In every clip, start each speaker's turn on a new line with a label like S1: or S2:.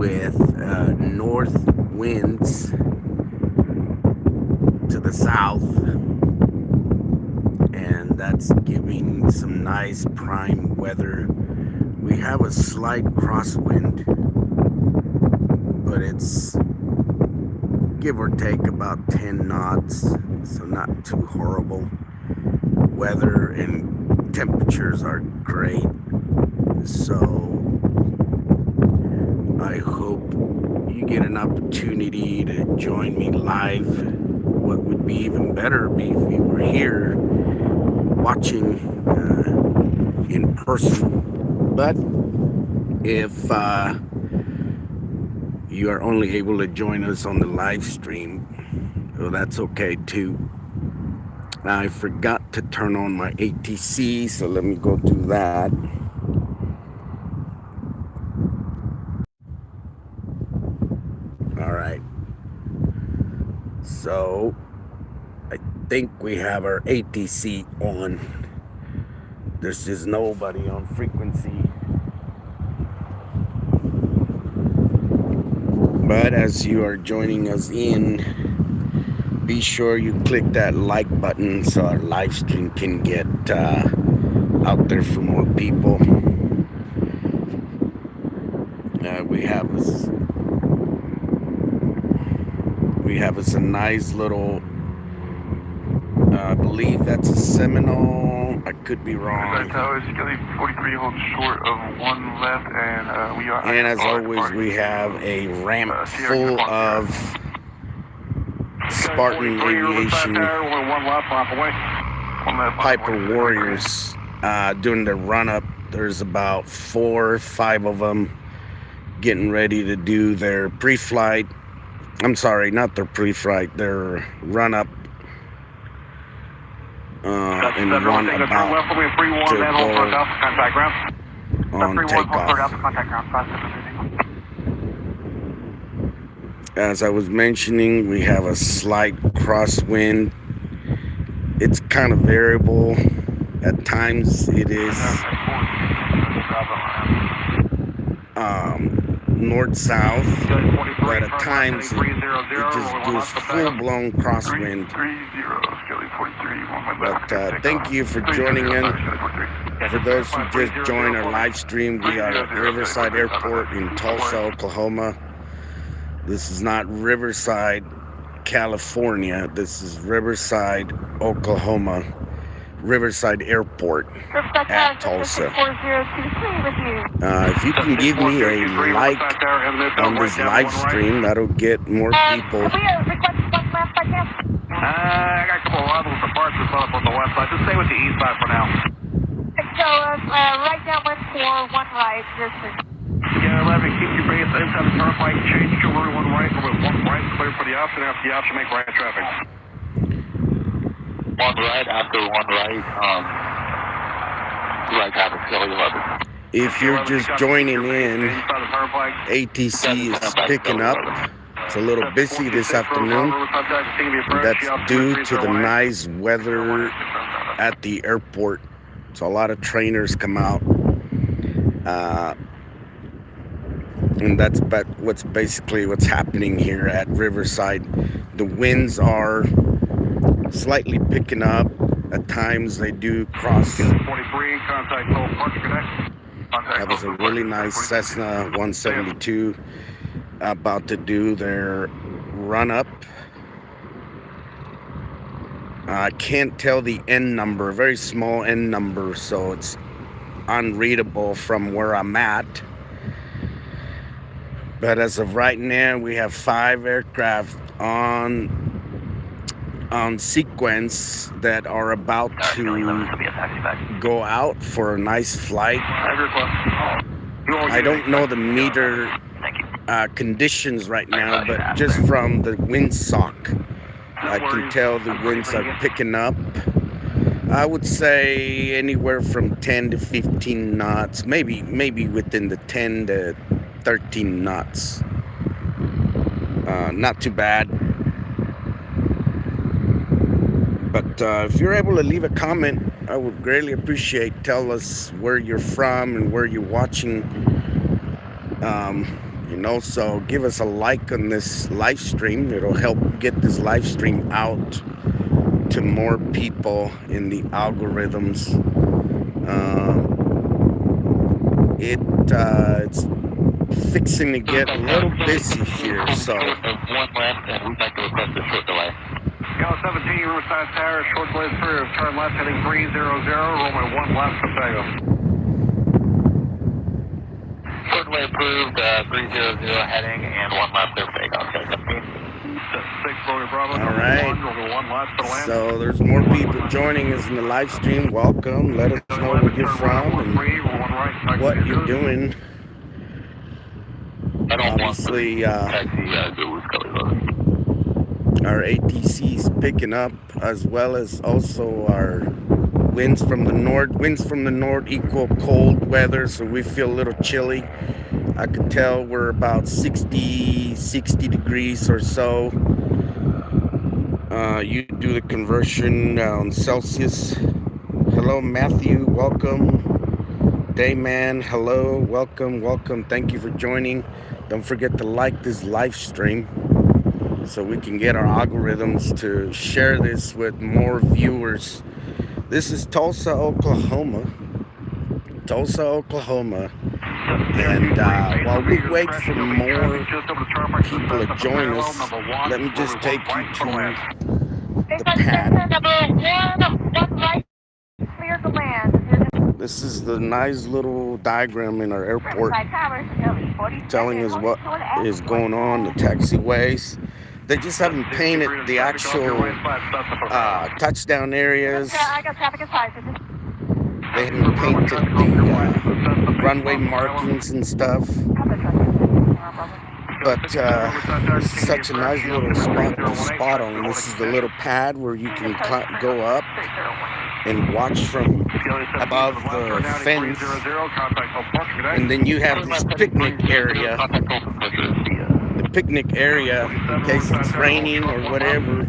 S1: with north winds to the south, and that's giving some nice prime weather. We have a slight crosswind, but it's give or take about 10 knots, so not too horrible. Weather and temperatures are great, so I hope you get an opportunity to join me live. What would be even better if you were here watching in person, but if you are only able to join us on the live stream, well, that's okay too. I forgot to turn on my ATC, so let me go do that. All right. So I think we have our ATC on. There's just nobody on frequency. But as you are joining us in, be sure you click that like button so our live stream can get out there for more people. We have us a nice little, I believe that's a Seminole. I could be wrong.
S2: Tower, Skelly 43 holds short of one left, and we are.
S1: And as always, we have a ramp full of Spartan Aviation Piper Warriors doing their run-up. There's about 4 or 5 of them getting ready to do their pre-flight. I'm sorry, not their pre-flight, their run-up. And one about to go on takeoff. As I was mentioning, we have a slight crosswind. It's kind of variable. At times it is north-south, but at times it just goes full-blown crosswind. But thank you for joining in. For those who just joined our live stream, we are at Riverside Airport in Tulsa, Oklahoma. This is not Riverside, California. This is Riverside, Oklahoma. Riverside Airport at Tulsa. If you can give me a like on this live stream, that'll get more people.
S2: I got a couple of levels of departures up on the west side. Just stay with the east side for now.
S3: So, right downwind for 1 right, distance.
S2: Yeah, 11, keep your base inside the turnpike. Change to route 1 right for 1 right, clear for the option. After the option, make right traffic. 1 right, after 1 right, right traffic, Kelly 11.
S1: If you're just joining in, ATC is picking up. It's a little busy this afternoon. That's due to the nice weather at the airport. So a lot of trainers come out. And that's what's happening here at Riverside. The winds are slightly picking up. At times they do cross. That was a really nice Cessna 172 about to do their run-up. I can't tell the end number, very small end number, so it's unreadable from where I'm at. But as of right now, we have 5 aircraft on sequence that are about to go out for a nice flight. I don't know the meter conditions right now, but just from the windsock, I can tell the winds are picking up. I would say anywhere from 10 to 15 knots, maybe within the 10 to 13 knots. Not too bad. But if you're able to leave a comment, I would greatly appreciate. Tell us where you're from and where you're watching. You know, so give us a like on this live stream. It'll help get this live stream out to more people in the algorithms. It's fixing to get a little busy here, so.
S2: One left, and we'd like to request a short delay. Gal 17, Riverside Tower, short delay through, turn left heading 300, runway 1 left, Papago. Short delay approved, 300 heading, and 1 left, there, Papago. 6 Bravo,
S1: all right,
S2: 1 left to land.
S1: So there's more people joining us in the live stream. Welcome. Let us know where you're from and what you're doing. Obviously, our ATC is picking up, as well as also our winds from the north. Winds from the north equal cold weather, so we feel a little chilly. I could tell we're about 60 degrees or so. You do the conversion on Celsius. Hello, Matthew. Welcome. Dayman, hello. Welcome. Thank you for joining. Don't forget to like this live stream so we can get our algorithms to share this with more viewers. This is Tulsa, Oklahoma. And while we wait for more people to join us, let me just take you to the pad. This is the nice little diagram in our airport telling us what is going on, the taxiways. They just haven't painted the actual touchdown areas. They haven't painted the runway markings and stuff. But this is such a nice little spot to spot on. This is the little pad where you can go up and watch from above the fence. And then you have this picnic area. The picnic area, in case it's raining or whatever.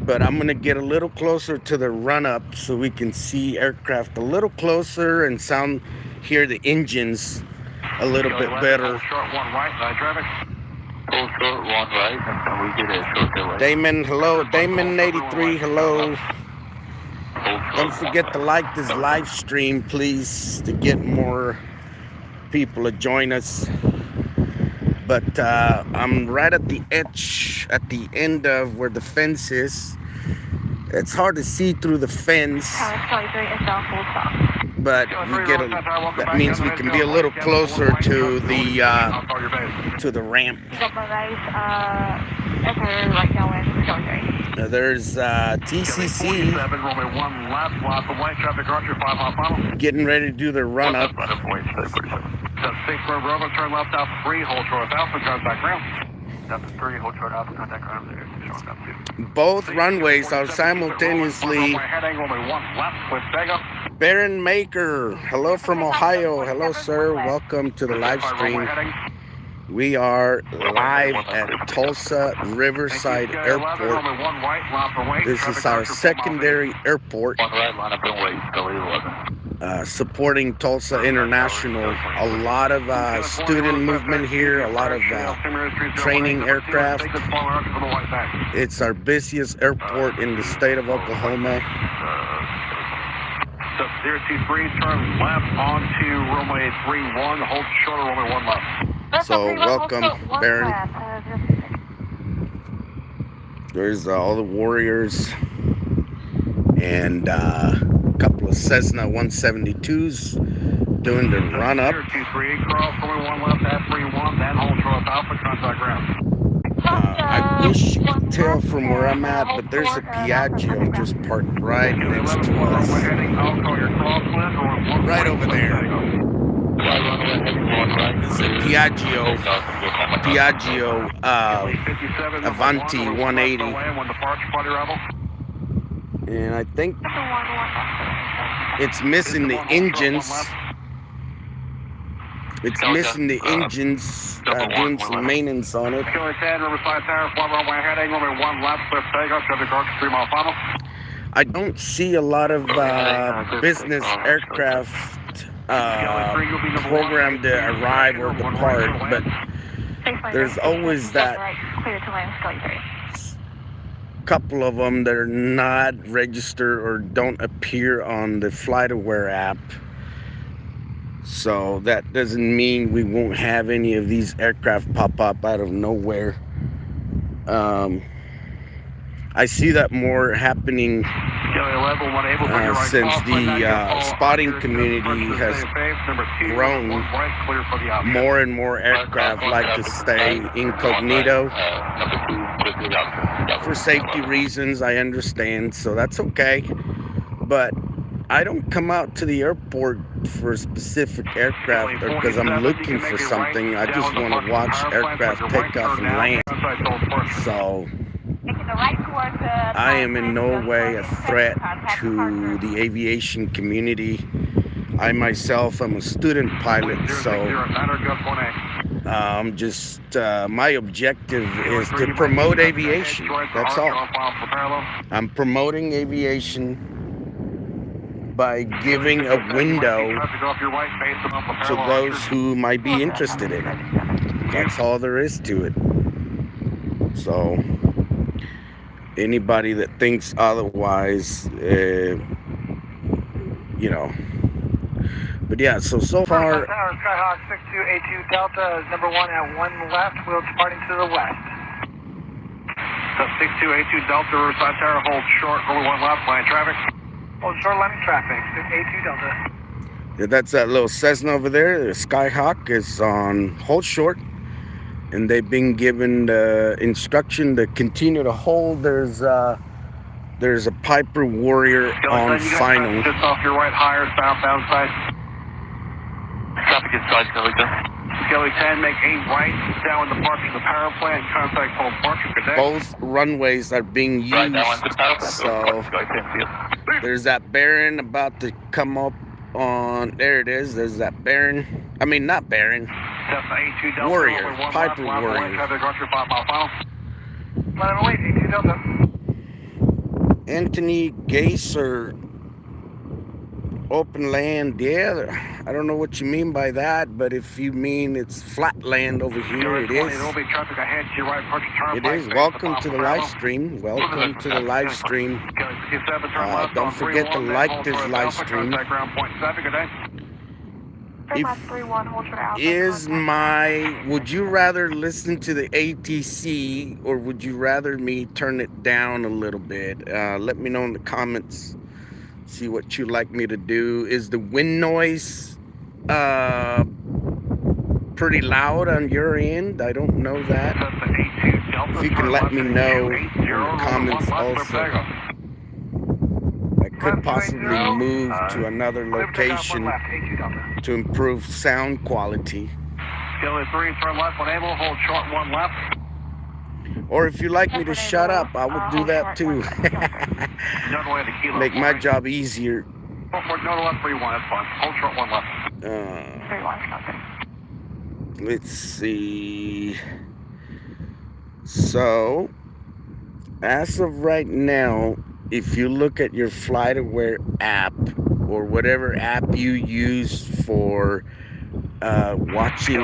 S1: But I'm going to get a little closer to the run-up so we can see aircraft a little closer and hear the engines a little bit better.
S2: Short 1 right, traffic. Full short 1 right, and we get a short delay.
S1: Damon, hello. Damon 83, hello. Don't forget to like this live stream, please, to get more people to join us. But I'm right at the edge, at the end of where the fence is. It's hard to see through the fence, but that means we can be a little closer to the ramp. There's TCC getting ready to do their run up.
S2: Turn left out 3, hold short alpha, contact ground. That's 3, hold short alpha, contact ground.
S1: Both runways are simultaneously. Baron Maker, hello from Ohio. Hello, sir. Welcome to the live stream. We are live at Tulsa Riverside Airport. This is our secondary airport. Supporting Tulsa International. A lot of student movement here, a lot of training aircraft. It's our busiest airport in the state of Oklahoma.
S2: 023, turn left onto runway 31, hold short runway 1 left.
S1: So welcome, Baron. There's all the Warriors and couple of Cessna 172s doing the run up.
S2: 023, cross runway 1 left at 31, then hold short alpha, contact ground.
S1: I wish you could tell from where I'm at, but there's a Piaggio just parked right next to us. Right over there. It's a Piaggio Avanti 180. And I think it's missing the engines. It's missing the engines, doing some maintenance on it. I don't see a lot of business aircraft programmed to arrive or depart, but there's always that couple of them that are not registered or don't appear on the FlightAware app. So that doesn't mean we won't have any of these aircraft pop up out of nowhere. I see that more happening since the spotting community has grown. More and more aircraft like to stay incognito for safety reasons. I understand, so that's okay. But I don't come out to the airport for a specific aircraft or because I'm looking for something. I just want to watch aircraft take off and land. So I am in no way a threat to the aviation community. I myself am a student pilot, so just my objective is to promote aviation. That's all. I'm promoting aviation by giving a window to those who might be interested in it. That's all there is to it. So anybody that thinks otherwise, you know. But yeah, so far.
S2: Skyhawk 6282 Delta is number 1 at 1 left, wheel departing to the west. So 6282 Delta, Riverside Tower, hold short, over 1 left, line traffic. Hold short, landing traffic, 6282 Delta.
S1: Yeah, that's that little Cessna over there. The Skyhawk is on hold short, and they've been given the instruction to continue to hold. There's a Piper Warrior on final.
S2: Just off your right, higher, southbound side. Traffic inside Skelly 10. Skelly 10, make a right down the park to the power plant. Contact Paul Parker.
S1: Both runways are being used. So there's that Baron about to come up on. There it is. There's that Baron. I mean, not Baron. Warrior. Piper Warrior. Anthony Gase or open land, yeah, I don't know what you mean by that, but if you mean it's flat land over here, it is. It is. Welcome to the live stream. Welcome to the live stream. Don't forget to like this live stream. Would you rather listen to the ATC or would you rather me turn it down a little bit? Let me know in the comments. See what you'd like me to do. Is the wind noise pretty loud on your end? I don't know that. If you can let me know in the comments also. I could possibly move to another location to improve sound quality.
S2: Skelly 3, turn left, enable, hold short 1 left.
S1: Or if you'd like me to shut up, I would do that too. Make my job easier.
S2: No to left, 3-1, that's fine. Hold short 1 left.
S3: 3-1,
S1: Let's see. So, as of right now, if you look at your FlightAware app or whatever app you use for watching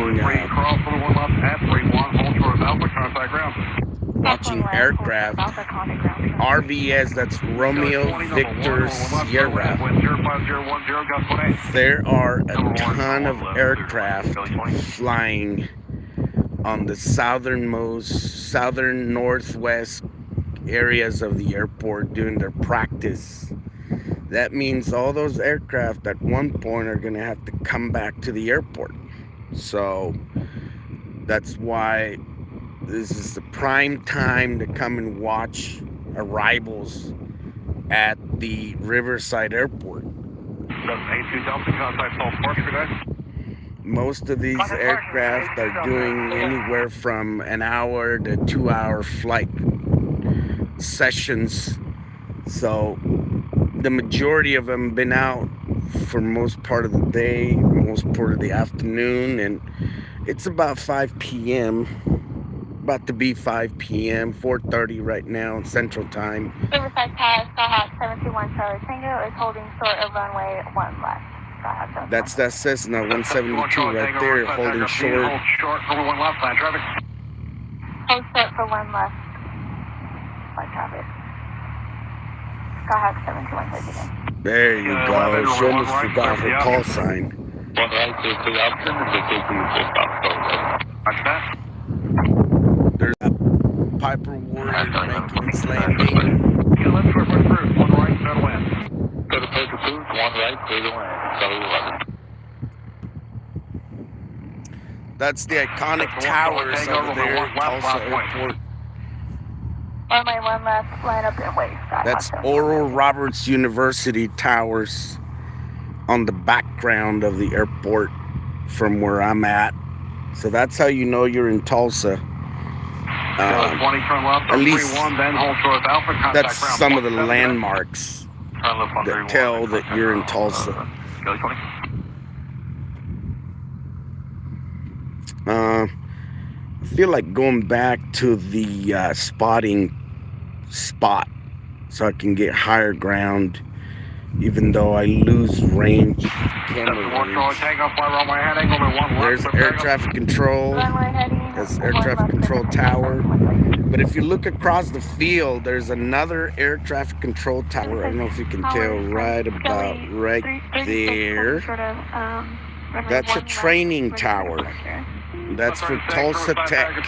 S1: aircraft, RVS, that's Romeo Victor Sierra. There are a ton of aircraft flying on the southern northwest areas of the airport doing their practice. That means all those aircraft at one point are going to have to come back to the airport. So that's why this is the prime time to come and watch arrivals at the Riverside Airport. Most of these aircraft are doing anywhere from an hour to 2-hour flight sessions. So the majority of them been out for most part of the day, most part of the afternoon, and it's about 5 p.m. About to be 5 p.m., 4:30 right now in Central Time.
S3: Riverside Tower, Skyhawk 721 Charlie Tango is holding short of runway 1 left.
S1: That's that Cessna 172 right there, holding short.
S2: Hold short, number 1 left, line traffic.
S3: Hold short for 1 left. Line traffic. Skyhawk 721
S1: There you go. She almost forgot her call sign.
S4: 1 right, take the option, and take the stop.
S2: Roger that.
S1: There's a Piper Warrior making its landing.
S2: Yeah, let's go through. 1 right, settle in.
S4: Go to Piper Foods, 1 right, clear the land. Settle 11.
S1: That's the iconic towers over there at Tulsa Airport.
S3: Runway 1 left, line up and wait.
S1: That's Oral Roberts University towers on the background of the airport from where I'm at. So that's how you know you're in Tulsa.
S2: 20, turn left,
S1: At least
S2: 31, then hold short Alpha, contact
S1: that's
S2: ground
S1: some of the
S2: 47.
S1: landmarks
S2: Turn left,
S1: that tell that you're in Tulsa.
S2: Kelly 20.
S1: I feel like going back to the spotting spot so I can get higher ground, even though I lose range. There's air traffic control. That's air traffic control tower. But if you look across the field, there's another air traffic control tower. I don't know if you can tell, right about right there. That's a training tower. That's for Tulsa Tech.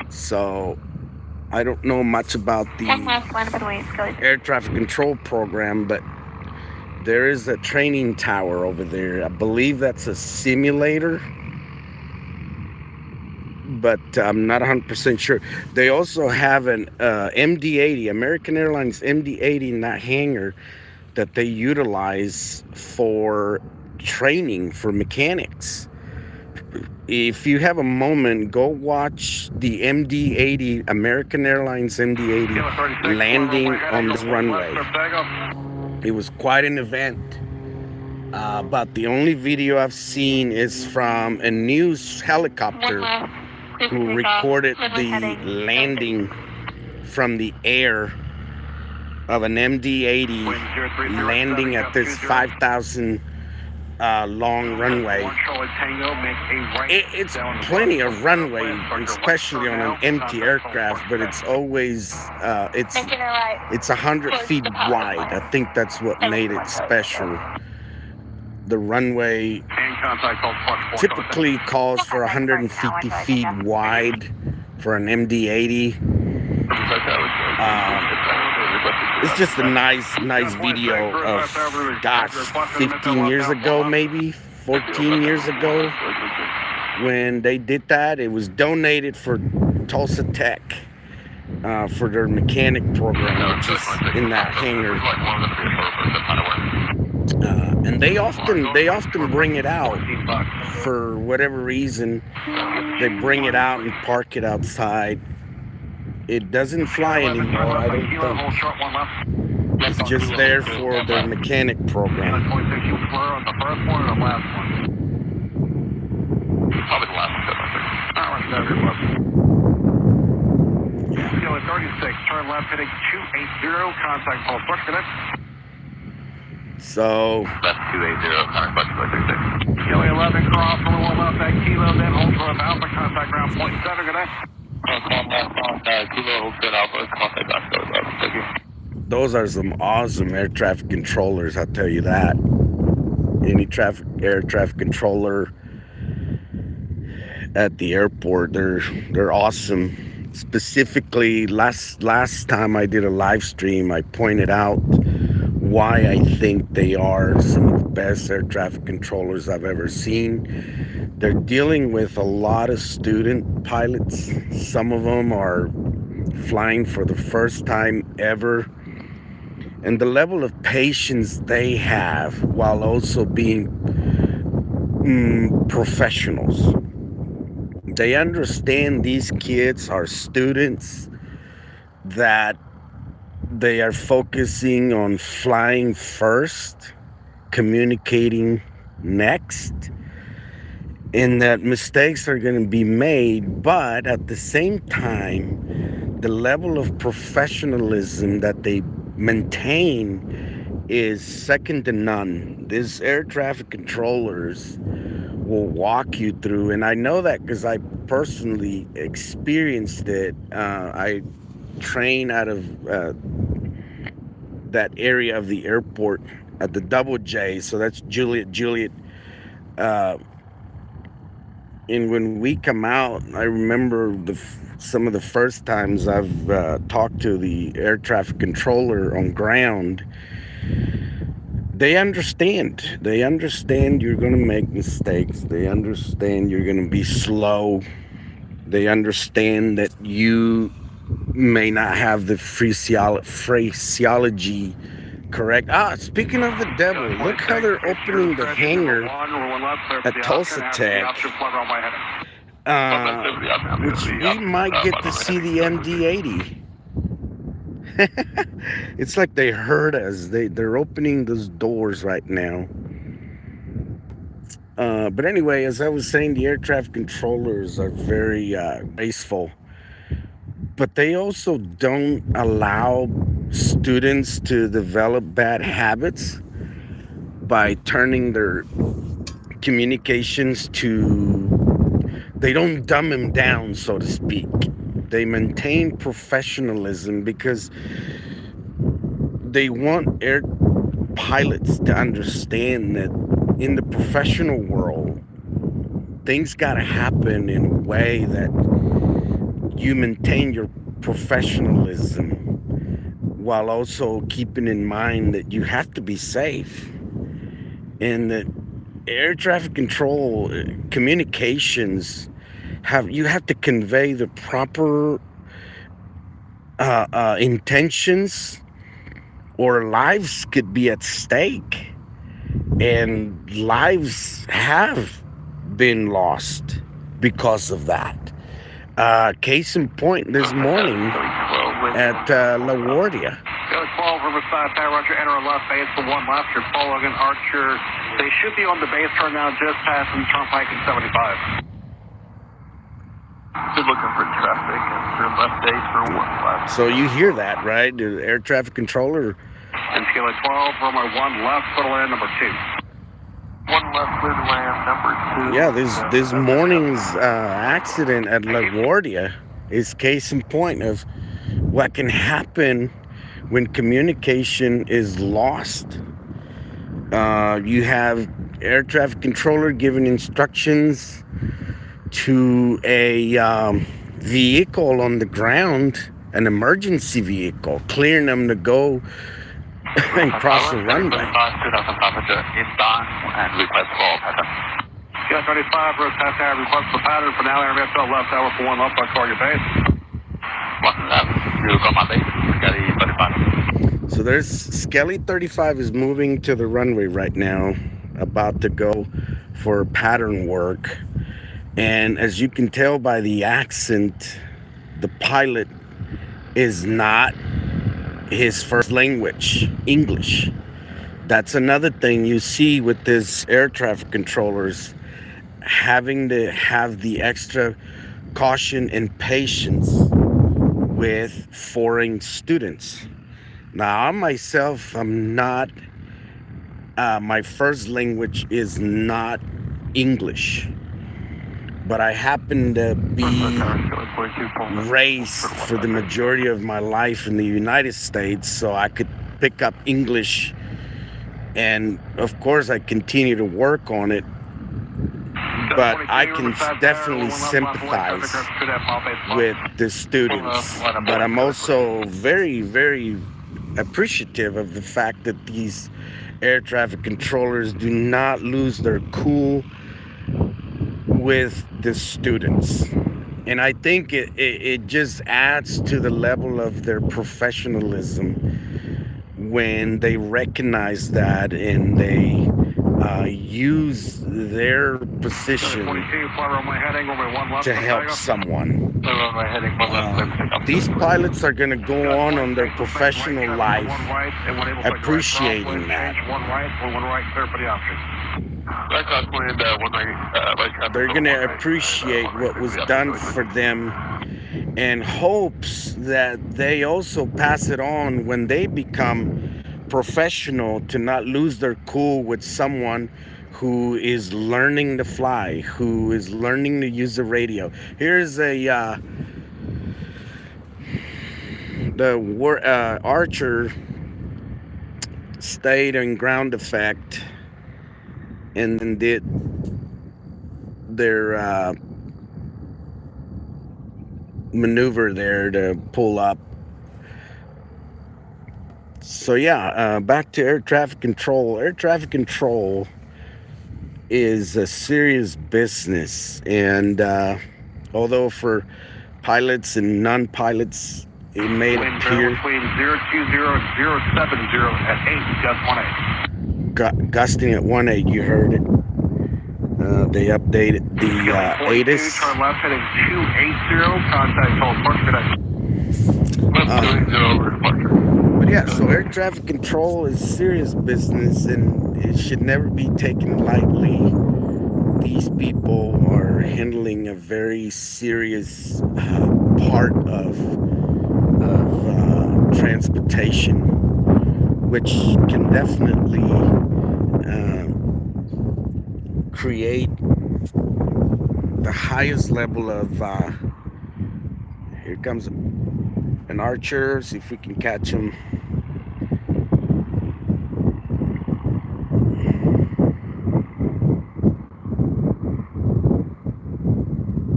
S1: So I don't know much about the air traffic control program, but there is a training tower over there. I believe that's a simulator, but I'm not 100% sure. They also have an MD-80, American Airlines MD-80 in that hangar that they utilize for training for mechanics. If you have a moment, go watch the MD-80, American Airlines MD-80 landing on this runway. It was quite an event. But the only video I've seen is from a news helicopter who recorded the landing from the air of an MD-80 landing at this 5,000 long runway. It's plenty of runway, especially on an empty aircraft, but it's always it's 100 feet wide. I think that's what made it special. The runway typically calls for 150 feet wide for an MD-80. It's just a nice video of, gosh, 15 years ago, maybe 14 years ago, when they did that. It was donated for Tulsa Tech for their mechanic program, which is in that hangar. And they often bring it out for whatever reason. They bring it out and park it outside. It doesn't fly anymore, I don't think. It's just there for their mechanic program.
S2: Yeah. 36, turn left, heading 280, contact Pulse Bush, connect.
S1: So
S4: That's 280, contact Bush 36.
S2: Kelly 11, cross, 1 left, at Kilo, then hold for Alpha, contact ground 0.7, connect.
S4: Kilo, hold for Alpha, contact back, thank you.
S1: those are some awesome air traffic controllers, I'll tell you that. Any air traffic controller at the airport, they're awesome. Specifically, last time I did a live stream, I pointed out why I think they are some of the best air traffic controllers I've ever seen. They're dealing with a lot of student pilots. Some of them are flying for the first time ever. And the level of patience they have while also being professionals. They understand these kids are students, that they are focusing on flying first, communicating next, and that mistakes are going to be made, but at the same time, the level of professionalism that they maintain is second to none. These air traffic controllers will walk you through, and I know that because I personally experienced it. I train out of that area of the airport at the Double J, so that's Juliet. Uh, and when we come out, I remember some of the first times I've talked to the air traffic controller on ground. They understand. They understand you're going to make mistakes. They understand you're going to be slow. They understand that you may not have the phraseology correct. Speaking of the devil, look how they're opening the hangar at Tulsa Tech, which we might get to see the MD-80. It's like they heard us. They're opening those doors right now. But anyway, as I was saying, the air traffic controllers are very graceful, but they also don't allow students to develop bad habits by turning their communications to, they don't dumb them down, so to speak. They maintain professionalism because they want air pilots to understand that in the professional world, things gotta happen in a way that you maintain your professionalism while also keeping in mind that you have to be safe, and that air traffic control communications you have to convey the proper intentions, or lives could be at stake, and lives have been lost because of that. Case in point, this morning at LaGuardia.
S2: 12 Riverside, Tower Roger, enter left base for 1 left. You're following Archer. They should be on the base turn now, just passing Turnpike in 75.
S4: Good looking for traffic and turn left base for 1 left.
S1: So you hear that, right? The air traffic controller.
S2: And scale 12, runway 1 left, clear to land number 2.
S4: 1 left, clear to land number 2.
S1: Yeah, this morning's accident at LaGuardia is case in point of what can happen when communication is lost. You have air traffic controller giving instructions to a vehicle on the ground, an emergency vehicle, clearing them to go and cross the runway.
S4: Inbound and request for all pattern.
S2: Yeah, 35, Riverside Tower, request for pattern for now. RVS left tower for 1 left, on target base.
S4: 1 left, you got my base, Skelly 35.
S1: So there's Skelly 35 is moving to the runway right now, about to go for pattern work. And as you can tell by the accent, the pilot is not his first language, English. That's another thing you see with this air traffic controllers, having to have the extra caution and patience with foreign students. Now, I myself, I'm not, my first language is not English, but I happen to be raised for the majority of my life in the United States, so I could pick up English, and of course I continue to work on it, but I can definitely sympathize with the students. But I'm also very, very appreciative of the fact that these air traffic controllers do not lose their cool with the students. And I think it just adds to the level of their professionalism when they recognize that and they use their position to help someone. These pilots are going to go on their professional life appreciating that. They're going to appreciate what was done for them, and hopes that they also pass it on when they become professional to not lose their cool with someone who is learning to fly, who is learning to use the radio. Here's a Archer stayed in ground effect and then did their maneuver there to pull up. So yeah, back to air traffic control. Air traffic control is a serious business, and although for pilots and non-pilots it may appear
S2: between 020 at 8,
S1: gusting at 18, you heard it. They updated the ATIS.
S2: Turn left heading 280, contact Tulsa, departure.
S1: But yeah, so air traffic control is serious business, and it should never be taken lightly. These people are handling a very serious part of transportation, which can definitely create the highest level of here comes an Archer. See if we can catch him.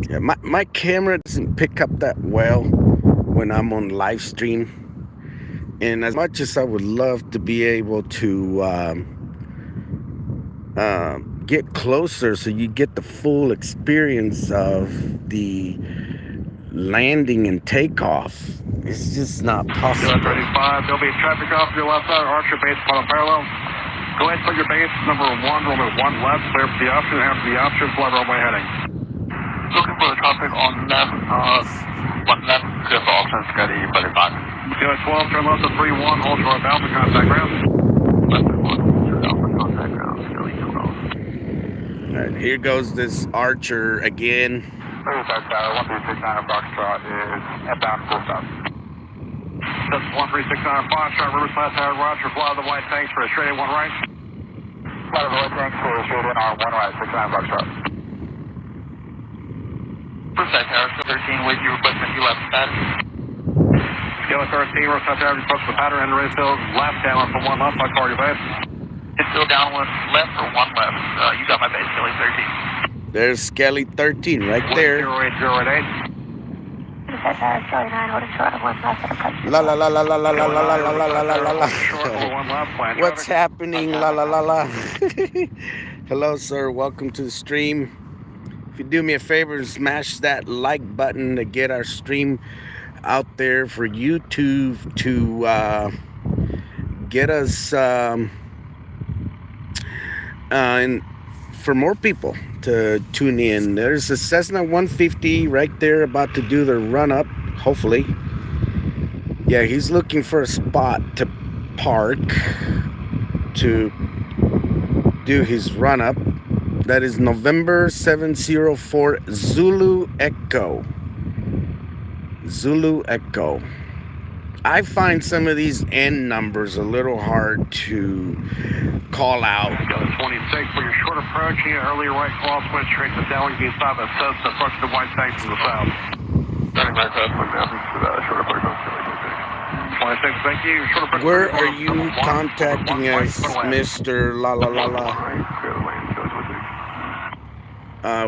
S1: Yeah, my camera doesn't pick up that well when I'm on live stream, and as much as I would love to be able to get closer so you get the full experience of the landing and takeoff, it's just not possible.
S2: 35, there'll be traffic off your left side, Archer base on parallel. Go ahead and put your base number 1, runway 1 left, clear for the option, after the option, fly runway heading.
S4: Looking for the traffic on left, 1 left, clear for options, Scotty 35.
S2: Go 12, turn left to 31, hold short Alpha, contact ground.
S4: Left to 1, Alpha, contact ground, Scotty 12.
S1: Alright, here goes this Archer again.
S4: Riverside Tower, 1369 Foxtrot is inbound full stop.
S2: That's 1369 Foxtrot, Riverside Tower, Roger, fly the white tanks for a straight in 1 right.
S4: Fly the white tanks for a straight in on 1 right, 69 Foxtrot. Riverside Tower, 13 with you, requesting you left status.
S2: Scale 13, Riverside Tower, approach the pattern, and raise hills, left, down for 1 left, by target base.
S4: It's still down 1 left or 1 left. You got my base, Kelly 13.
S1: There's Skelly 13 right there.
S2: 08088.
S1: La la la la la la la la la la la la la. What's happening? La la la la. Hello, sir. Welcome to the stream. If you do me a favor, smash that like button to get our stream out there for YouTube to get us and for more people to tune in. There's a Cessna 150 right there about to do the run up, hopefully. Yeah, he's looking for a spot to park to do his run up. That is November 704 Zulu Echo. Zulu Echo. I find some of these end numbers a little hard to call out.
S2: 26 for your short approach, earlier right crosswind straight to downwind being south of Cessna, approach the white tanks to the south.
S4: Starting back up, for the short approach.
S2: 26, thank you. Short approach.
S1: Where are you contacting us, Mr. La La La La?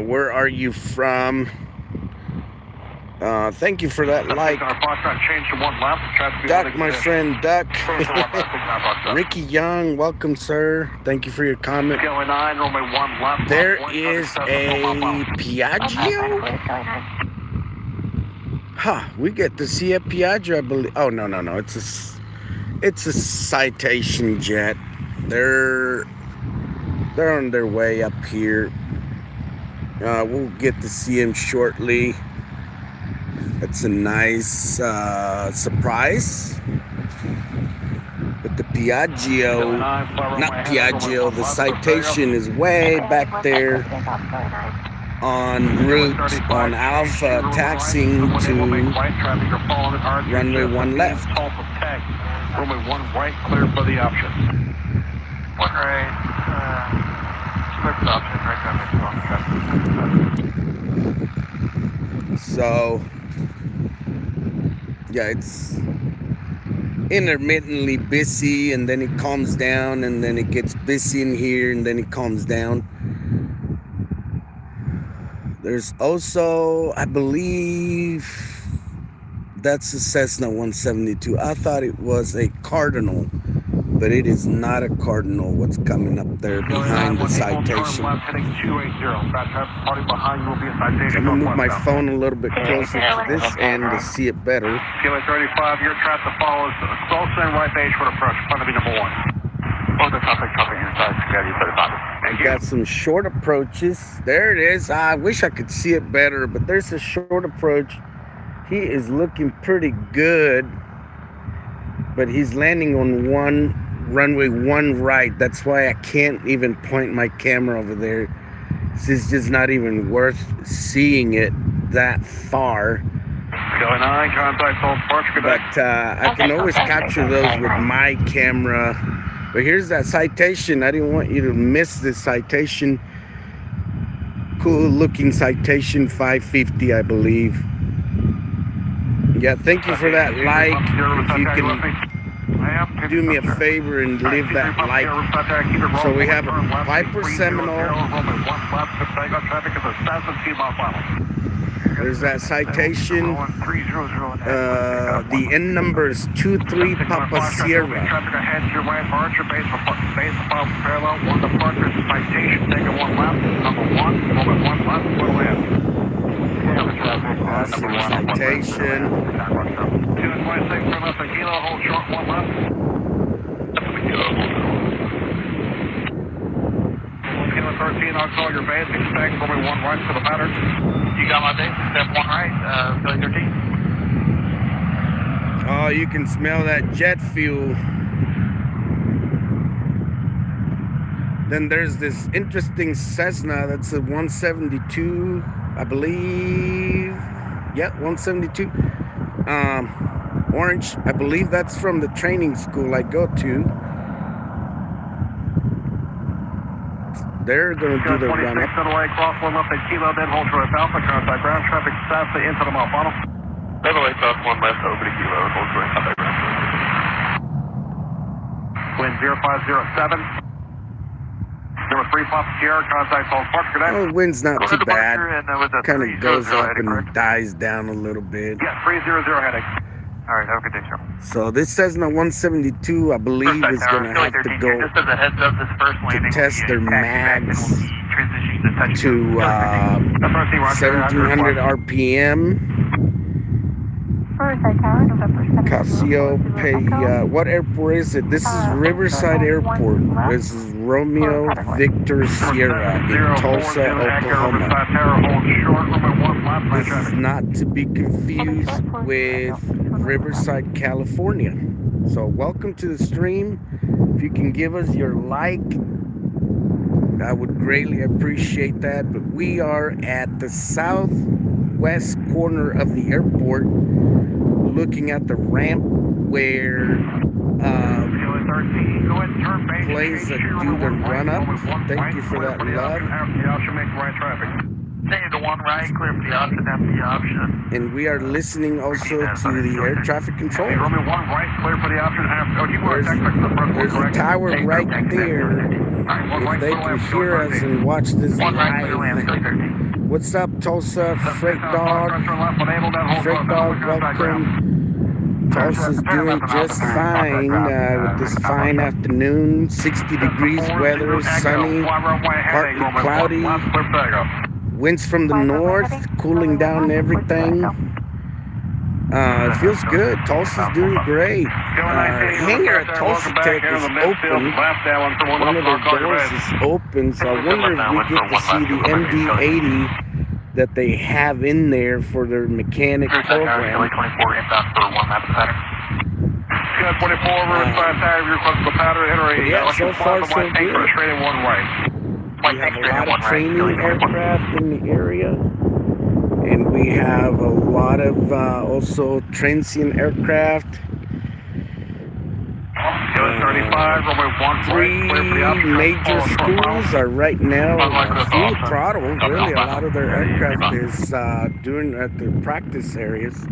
S1: Where are you from? Thank you for that like. Duck, my friend Duck. Ricky Young, welcome, sir. Thank you for your comment. There is a Piaggio? Huh, we get to see a Piaggio, I believe. Oh, no. It's a Citation jet. They're on their way up here. We'll get to see him shortly. It's a nice surprise. But the Piaggio, not Piaggio, the Citation is way back there en route on Alpha, taxiing to runway 1 left.
S2: Runway 1 right, clear for the option.
S4: 1 right, clear for the option, right traffic.
S1: So, yeah, it's intermittently busy, and then it calms down, and then it gets busy in here, and then it calms down. There's also, I believe, that's a Cessna 172. I thought it was a Cardinal, but it is not a Cardinal. What's coming up there behind the citation?
S2: Left heading 280. Fast traffic party behind will be a citation.
S1: I'm gonna move my phone a little bit closer to this end to see it better.
S2: Kilo 35, your track to follow is Tulsa and right base for approach. Front of you, number 1.
S4: Oh, the traffic inside, Security 35.
S1: I got some short approaches. There it is. I wish I could see it better, but there's a short approach. He is looking pretty good, but he's landing on runway 1 right. That's why I can't even point my camera over there. This is just not even worth seeing it that far.
S2: Going on, contact Tulsa Park.
S1: But I can always capture those with my camera. But here's that citation. I didn't want you to miss this citation. Cool looking citation, 550, I believe. Yeah, thank you for that like. If you can do me a favor and leave that like. So we have a Piper Seminole. There's that citation. The end number is 23 Papa Sierra.
S2: Traffic ahead to your right, Archer base above parallel. 1 departure, citation, take it 1 left. Number 1, moment 1 left, 1 left.
S1: Awesome citation.
S2: 2 and 26, turn left a kilo, hold short 1 left. Kilo 13, I'll call your base, expect runway 1 right for the pattern.
S4: You got my base, step 1 right, Philly 13.
S1: Oh, you can smell that jet fuel. Then there's this interesting Cessna. That's a 172, I believe. Yeah, 172. Orange. I believe that's from the training school I go to. They're going to do the run up.
S2: 26 away, cross 1 left at kilo, then hold short alpha, contact ground traffic, south to into the mile funnel.
S4: Level 8 south, 1 left, over to kilo, hold short, contact ground.
S2: Wind 0507. Number 3 Papa Sierra, contact Tulsa Park, good day.
S1: Oh, the wind's not too bad.
S4: And
S1: Kind of goes up and dies down a little bit.
S2: Yeah, 300 heading.
S4: All right, have a good day, sir.
S1: So this Cessna 172, I believe, is going to have to go
S4: Just as a heads up, this first landing
S1: to test their mags to 1700 RPM.
S3: Riverside Tower, November 7th.
S1: Cassiopeia. What airport is it? This is Riverside Airport. This is Romeo Victor Sierra in Tulsa, Oklahoma. This is not to be confused with Riverside, California. So welcome to the stream. If you can give us your like, I would greatly appreciate that. But we are at the southwest corner of the airport, looking at the ramp where planes that do the run up. Thank you for that love.
S4: Stay to 1 right, clear for the option, after the option.
S1: And we are listening also to the air traffic control.
S2: Runway 1 right, clear for the option.
S1: There's a tower right there. If they can hear us and watch this live. What's up, Tulsa? Freight Dog. Freight Dog, welcome. Tulsa's doing just fine with this fine afternoon. 60 degrees weather, sunny, partly cloudy. Winds from the north, cooling down everything. It feels good. Tulsa's doing great. Hangar at Tulsa Tech is open. One of their doors is open, so I wonder if we get to see the MD-80 that they have in there for their mechanic program.
S4: 24 inbound for 1 lap pattern.
S2: 24, Riverside Tower, request the pattern, enter
S1: Yeah, so far so good.
S2: Straight 1 right.
S1: We have a lot of training aircraft in the area, and we have a lot of also transient aircraft. three major schools are right now full throttle. Really, a lot of their aircraft is doing at the practice areas,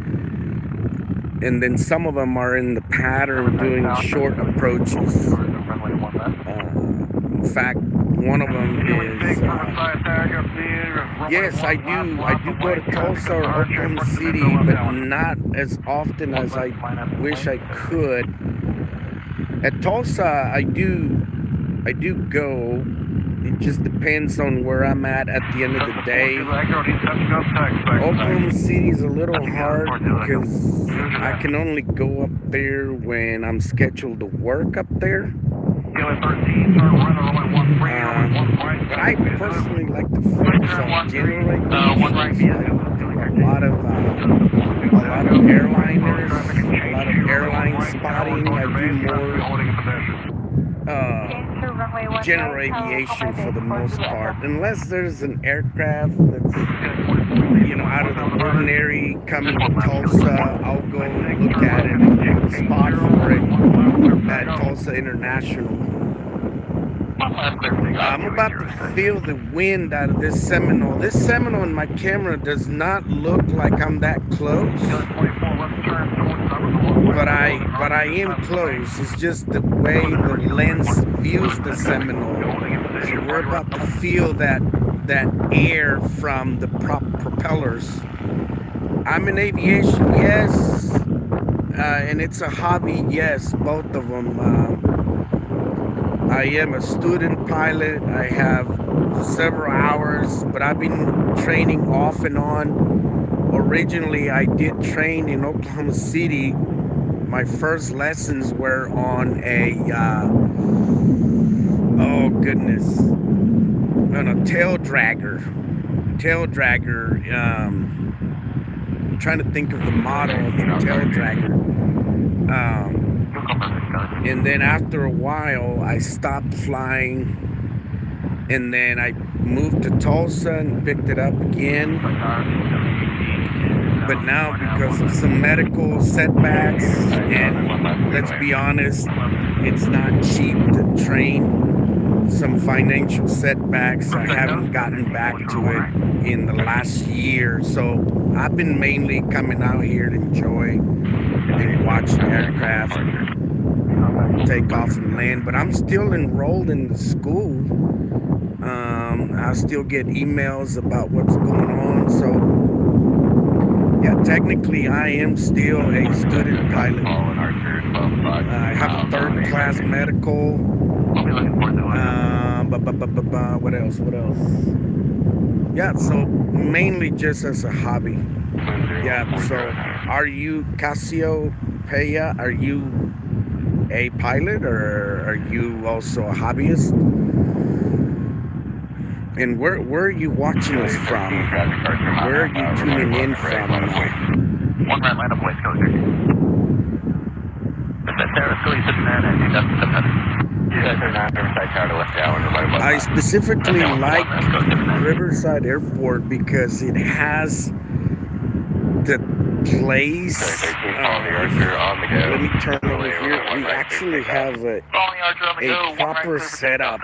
S1: and then some of them are in the pattern doing short approaches. In fact, one of them is yes, I do go to Tulsa or Oklahoma City, but not as often as I wish I could. At Tulsa, I do go. It just depends on where I'm at the end of the day. Oklahoma City is a little hard because I can only go up there when I'm scheduled to work up there. But I personally like to focus on general aviation. A lot of airliners, a lot of airline spotting. I do more general aviation for the most part, unless there's an aircraft that's out of the ordinary coming to Tulsa. I'll go look at it, spot for it at Tulsa International. I'm about to feel the wind out of this Seminole. This Seminole in my camera does not look like I'm that close, but I am close. It's just the way the lens views the Seminole. So we're about to feel that air from the propellers. I'm in aviation, yes, and it's a hobby, yes, both of them. I am a student pilot. I have several hours, but I've been training off and on. Originally, I did train in Oklahoma City. My first lessons were on a, on a tail dragger. I'm trying to think of the model of the tail dragger. And then after a while, I stopped flying, and then I moved to Tulsa and picked it up again. But now, because of some medical setbacks, and let's be honest, it's not cheap to train, some financial setbacks, I haven't gotten back to it in the last year. So I've been mainly coming out here to enjoy and watch the aircraft take off and land, but I'm still enrolled in the school. I still get emails about what's going on. So yeah, technically I am still a student pilot. I have a third class medical. What else? Yeah, so mainly just as a hobby. Yeah, so are you Cassiopeia? Are you a pilot, or are you also a hobbyist? And where are you watching us from? Where are you tuning in from?
S4: One right line up West Coast.
S1: I specifically like Riverside Airport because it has the place. Let me turn over here. We actually have a proper setup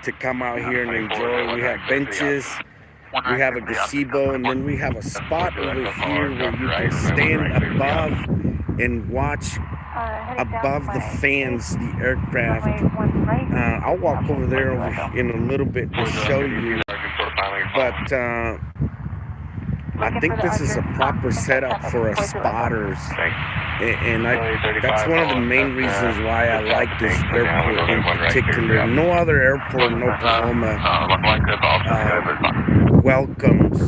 S1: to come out here and enjoy. We have benches, we have a gazebo, and then we have a spot over here where you can stand above and watch above the fans, the aircraft. I'll walk over there in a little bit to show you, but I think this is a proper setup for us spotters, and that's one of the main reasons why I like this airport in particular. No other airport in Oklahoma welcomes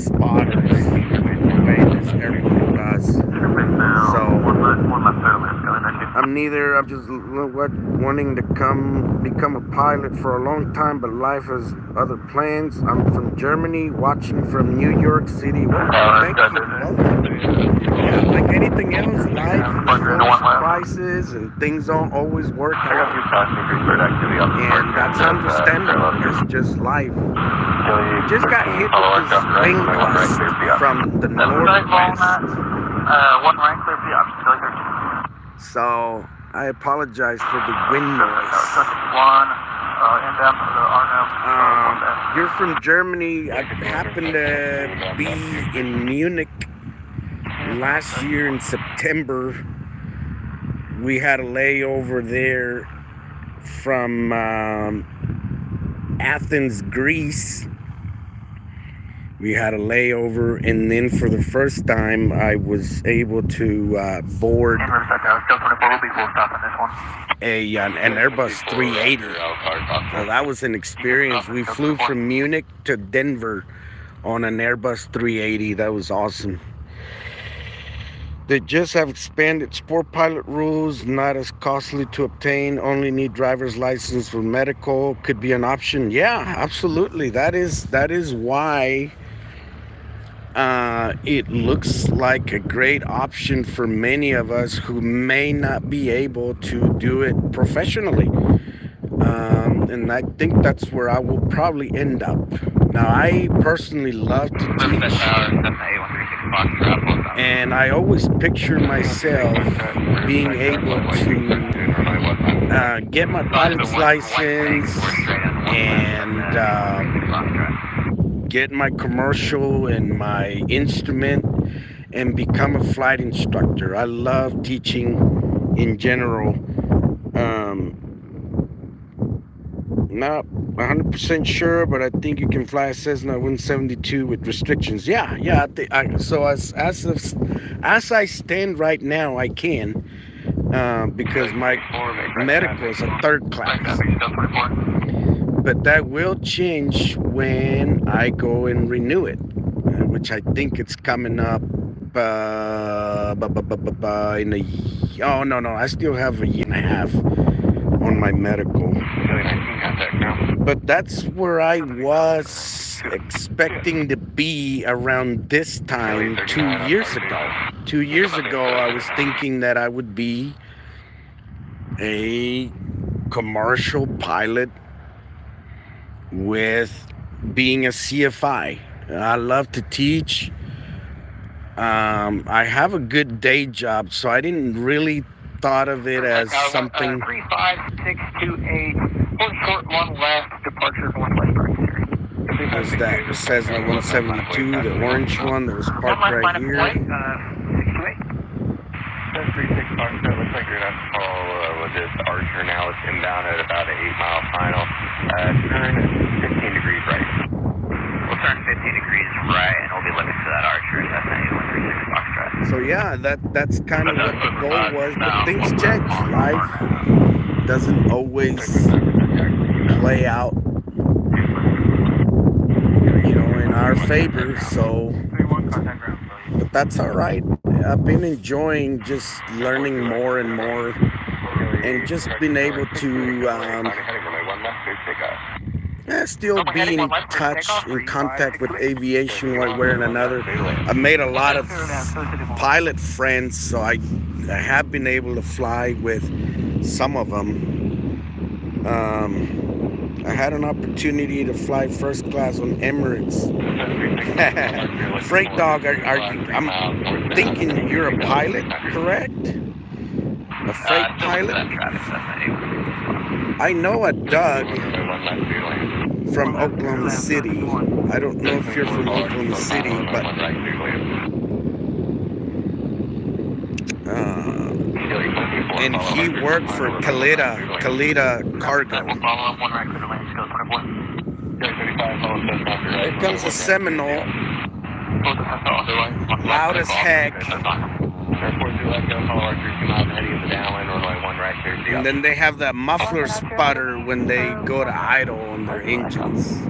S1: spotters the way this airport does. So I'm just wanting to become a pilot for a long time, but life has other plans. I'm from Germany, watching from New York City. Well, thank you. Yeah, like anything else, life is full of surprises and things don't always work out. And that's understandable. It's just life. We just got hit with this wind gust from the northwest.
S4: One right clear for the option.
S1: So I apologize for the wind noise.
S4: Traffic 1, inbound for the RNO.
S1: You're from Germany. I happened to be in Munich last year in September. We had a layover there from Athens, Greece. We had a layover, and then for the first time, I was able to board an Airbus 380. Well, that was an experience. We flew from Munich to Denver on an Airbus 380. That was awesome. They just have expanded sport pilot rules, not as costly to obtain, only need driver's license for medical, could be an option. Yeah, absolutely. That is why it looks like a great option for many of us who may not be able to do it professionally. And I think that's where I will probably end up. Now, I personally love to teach, and I always picture myself being able to get my pilot's license and get my commercial and my instrument and become a flight instructor. I love teaching in general. Not 100% sure, but I think you can fly a Cessna 172 with restrictions. Yeah. So as I stand right now, I can, because my medical is a 3rd class. But that will change when I go and renew it, which I think it's coming up in I still have a year and a half on my medical. But that's where I was expecting to be around this time 2 years ago. 2 years ago, I was thinking that I would be a commercial pilot with being a CFI. I love to teach. I have a good day job, so I didn't really thought of it as something.
S2: 35628, one short, one left, departure northwest Park.
S1: There's that Cessna 172, the orange one that was parked right here.
S4: 36 Foxtrot, looks like you're going to have to call with this Archer now. It's inbound at about an 8-mile final. Turn 15 degrees right.
S2: We'll turn 15 degrees right, and we'll be looking for that Archer. That's 136 Foxtrot.
S1: So yeah, that's kind of what the goal was, but things change. Life doesn't always play out, in our favor. So, but that's all right. I've been enjoying just learning more and more, and just being able to still be in touch, in contact with aviation one way or another. I made a lot of pilot friends, so I have been able to fly with some of them. I had an opportunity to fly 1st class on Emirates. Freight Dog, I'm thinking you're a pilot, correct? A freight pilot? I know a Doug from Oklahoma City. I don't know if you're from Oklahoma City, but and he worked for Kalita Cargo. Here comes a Seminole, loud as heck. And then they have that muffler sputter when they go to idle on their engines.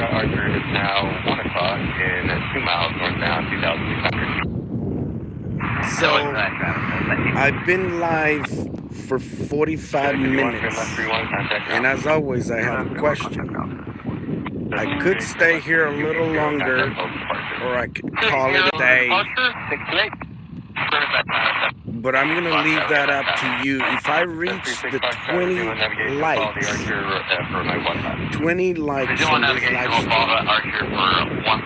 S4: Archer is now 1 o'clock and 2 miles northbound, 2,600.
S1: So, I've been live for 45 minutes, and as always, I have a question. I could stay here a little longer, or I could call it a day. but I'm going to leave that up to you. If I reach the 20 likes, 20 likes on this live stream,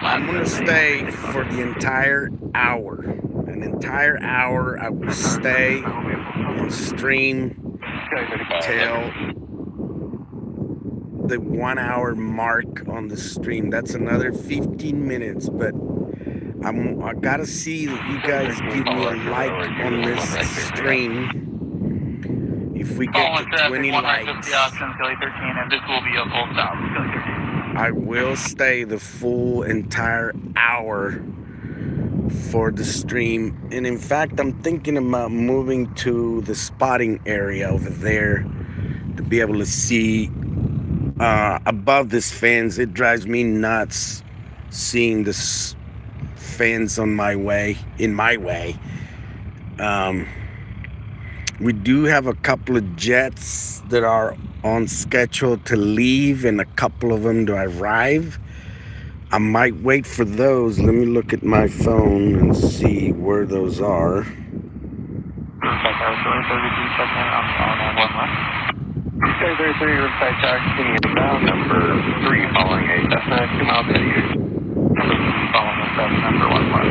S1: I'm going to stay for the entire hour. An entire hour I will stay and stream till the 1 hour mark on the stream. That's another 15 minutes, but I gotta see that you guys give me a like on this stream. If we get to 20 likes, I will stay the full entire hour for the stream. And in fact, I'm thinking about moving to the spotting area over there to be able to see above this fence. It drives me nuts seeing this fence on my way, in my way. We do have a couple of jets that are on schedule to leave and a couple of them to arrive. I might wait for those. Let me look at my phone and see where those are.
S4: Riverside Tower, continuing inbound, number 3, following a Cessna, 2 miles to you. Number 3, following a Cessna, number 1 mile.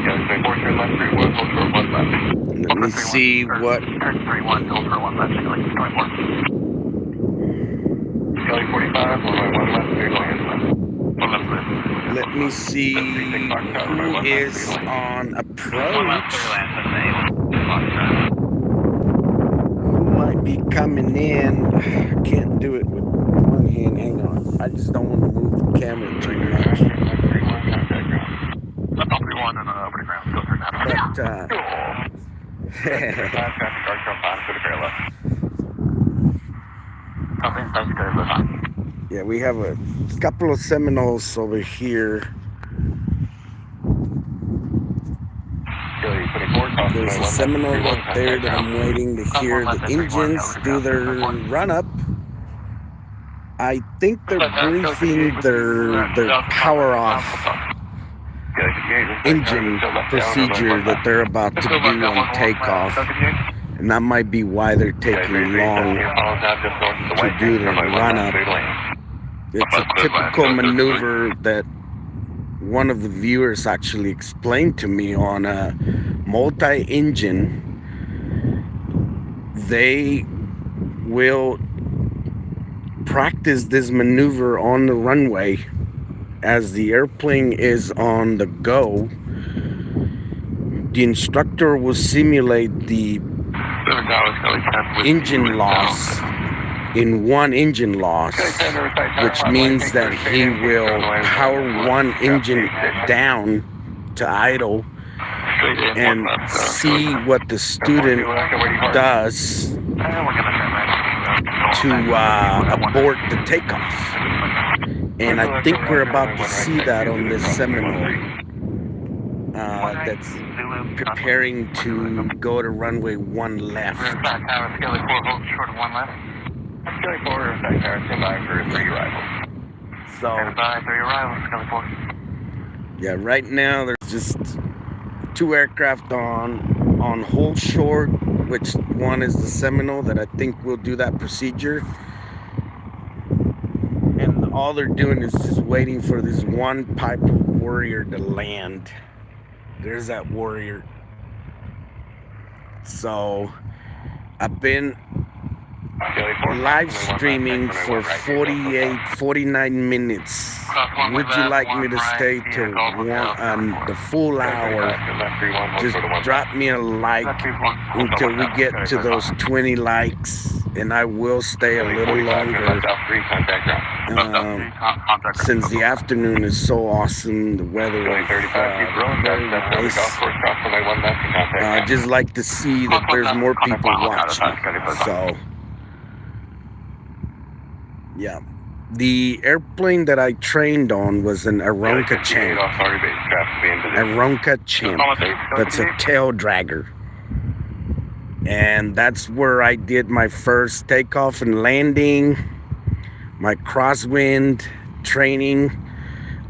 S4: Yes, 4 turn left, 3 1, hold short 1 left.
S1: Let me see what.
S2: Turn 3 1, hold for 1 left, like 24.
S4: Kelly 45, 1 left, 3 going in left. 1 left, left.
S1: Let me see who is on approach. Might be coming in. I can't do it with one hand. Hang on. I just don't want to move the camera too much. Yeah, we have a couple of Seminoles over here. There's a Seminole up there that I'm waiting to hear the engines do their run-up. I think they're briefing their power-off engine procedure that they're about to do on takeoff. And that might be why they're taking long to do their run-up. It's a typical maneuver that one of the viewers actually explained to me on a multi-engine. They will practice this maneuver on the runway as the airplane is on the go. The instructor will simulate the engine loss in one engine loss, which means that he will power one engine down to idle and see what the student does to abort the takeoff. And I think we're about to see that on this Seminole that's preparing to go to runway 1 left. So, yeah, right now there's just 2 aircraft on hold short, which one is the Seminole that I think will do that procedure. And all they're doing is just waiting for this one Piper Warrior to land. There's that Warrior. So I've been live streaming for 49 minutes. Would you like me to stay till the full hour? Just drop me a like until we get to those 20 likes, and I will stay a little longer. Since the afternoon is so awesome, the weather is very nice. I just like to see that there's more people watching. So, yeah. The airplane that I trained on was an Aeronca Champ. Aeronca Champ. That's a tail dragger. And that's where I did my first takeoff and landing, my crosswind training.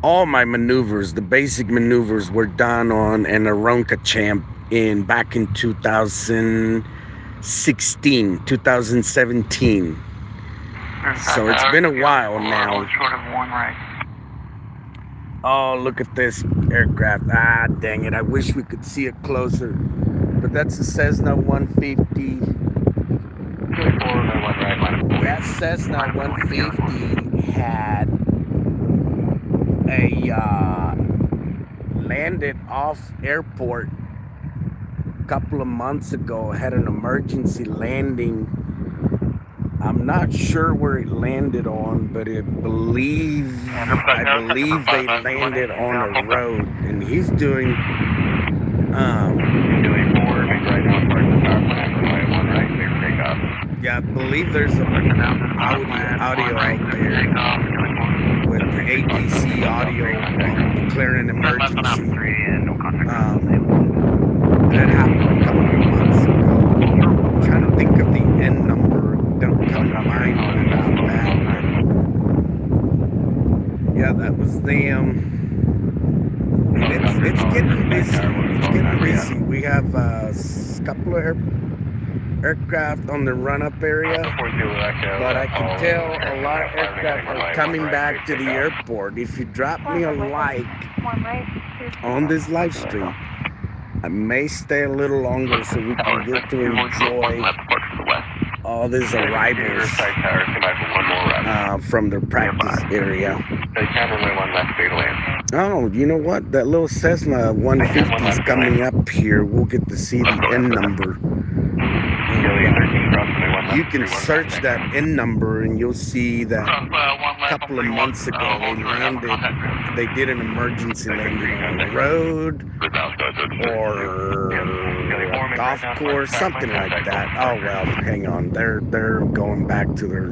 S1: All my maneuvers, the basic maneuvers, were done on an Aeronca Champ back in 2016, 2017. So it's been a while now.
S2: Short of 1 right.
S1: Oh, look at this aircraft. Ah, dang it. I wish we could see it closer. But that's a Cessna 150. That Cessna 150 had a landed off airport a couple of months ago, had an emergency landing. I'm not sure where it landed on, but I believe they landed on a road, and he's doing yeah, I believe there's an audio out there with the ATC audio declaring an emergency. That happened a couple of months ago. I'm trying to think of the N number. Don't come to mind right off the bat. Yeah, that was them. And it's getting busy. It's getting busy. We have a couple of aircraft on the run-up area, but I can tell a lot of aircraft are coming back to the airport. If you drop me a like on this live stream, I may stay a little longer so we can get to enjoy all these arrivals from their practice area. Oh, you know what? That little Cessna 150 is coming up here. We'll get to see the N number. You can search that N number and you'll see that a couple of months ago they did an emergency landing on the road or a golf course, something like that. Oh well, hang on. They're going back to their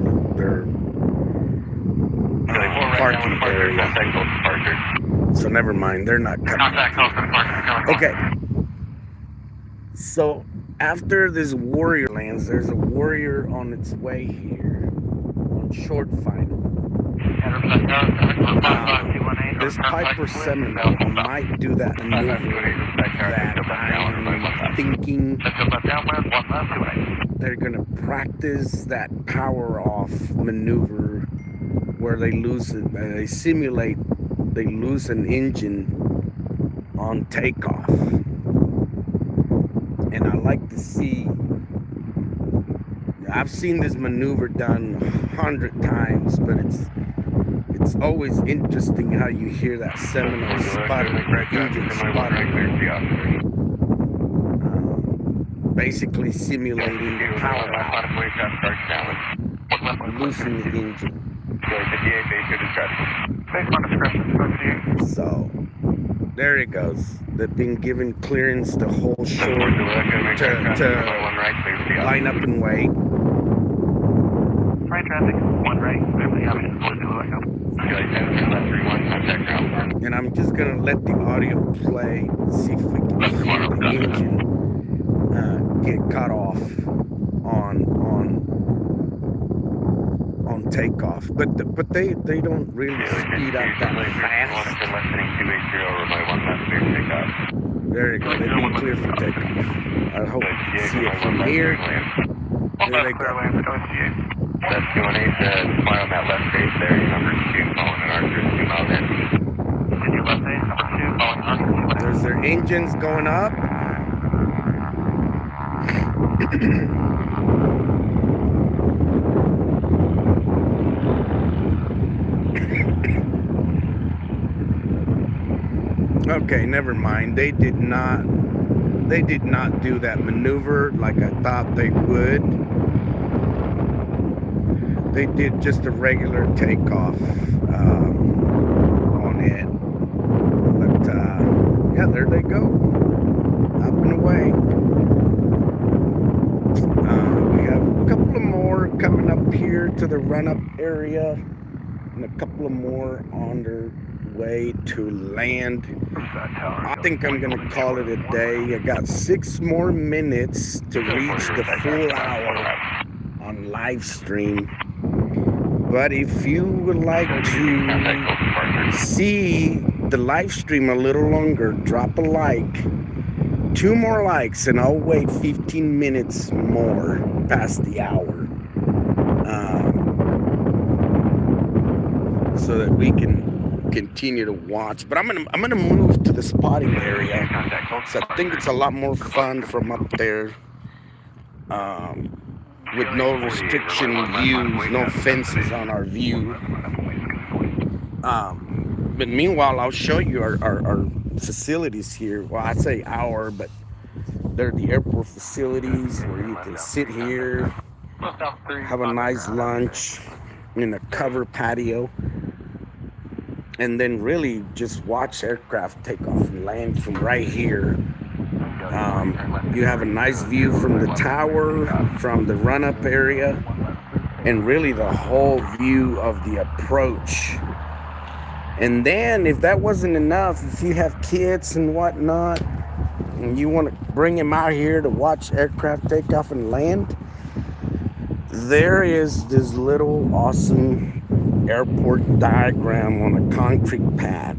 S1: parking area. So never mind, they're not coming. Okay. So after this Warrior lands, there's a Warrior on its way here on short final. This Piper Seminole might do that maneuver that I'm thinking they're going to practice that power off maneuver where they lose it, they simulate they lose an engine on takeoff. And I like to see, I've seen this maneuver done 100 times, but it's always interesting how you hear that Seminole sputter, engine sputter, basically simulating the power out, losing the engine. So there it goes. They've been given clearance to hold short, to line up and wait.
S2: Right traffic, 1 right.
S1: And I'm just gonna let the audio play, see if we can hear the engine get cut off on takeoff. But they don't really speed up that fast. There you go. They've been clear for takeoff. I hope you can see it from here. There they go.
S4: That's 218, smile on that left base there, number 2, following an Archer, 2 miles in.
S2: Continue left base, number 2, following Archer, 2 miles.
S1: There's their engines going up. Okay, never mind. They did not do that maneuver like I thought they would. They did just a regular takeoff on it. But yeah, there they go. Up and away. We have a couple of more coming up here to the run-up area, and a couple of more on their way to land. I think I'm gonna call it a day. I got 6 more minutes to reach the full hour on live stream. But if you would like to see the live stream a little longer, drop a like 2 more likes and I'll wait 15 minutes more past the hour, so that we can continue to watch. But I'm gonna move to the spotting area, so I think it's a lot more fun from up there, with no restriction views, no fences on our view. But meanwhile, I'll show you our facilities here. Well, I say our, but they're the airport facilities where you can sit here, have a nice lunch in a covered patio, and then really just watch aircraft take off and land from right here. You have a nice view from the tower, from the run-up area, and really the whole view of the approach. And then if that wasn't enough, if you have kids and whatnot, and you want to bring them out here to watch aircraft take off and land, there is this little awesome airport diagram on a concrete pad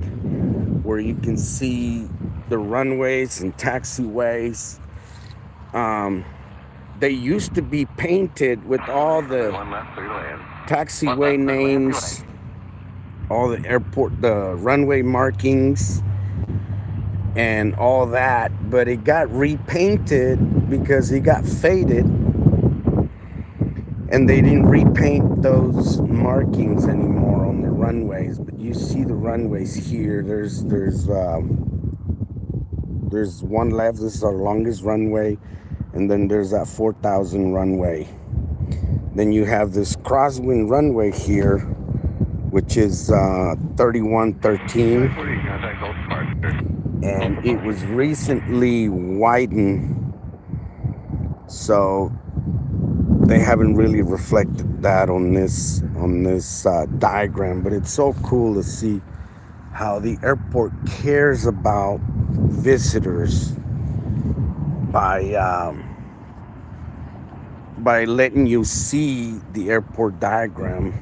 S1: where you can see the runways and taxiways. They used to be painted with all the taxiway names, all the airport, the runway markings, and all that, but it got repainted because it got faded, and they didn't repaint those markings anymore on the runways. But you see the runways here. There's one left. This is our longest runway, and then there's that 4,000 runway. Then you have this crosswind runway here, which is 3113, and it was recently widened, so they haven't really reflected that on this diagram. But it's so cool to see how the airport cares about visitors by letting you see the airport diagram.